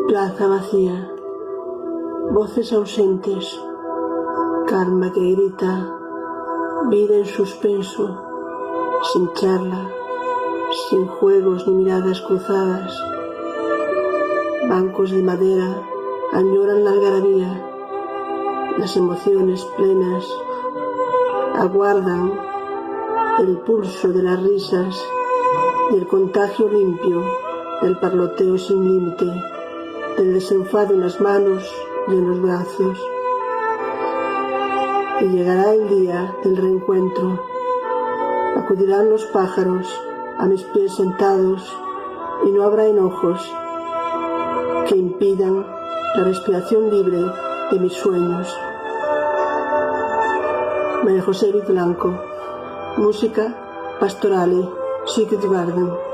Plaza vacía, voces ausentes, karma que grita, vida en suspenso, sin charla, sin juegos ni miradas cruzadas. Bancos de madera añoran la algarabía, las emociones plenas aguardan el pulso de las risas y el contagio limpio del parloteo sin límite, del desenfado en las manos y en los brazos. Y llegará el día del reencuentro. Acudirán los pájaros a mis pies sentados y no habrá enojos que impidan la respiración libre de mis sueños. María José Blanco. Música Pastorale, Sigrid Varden.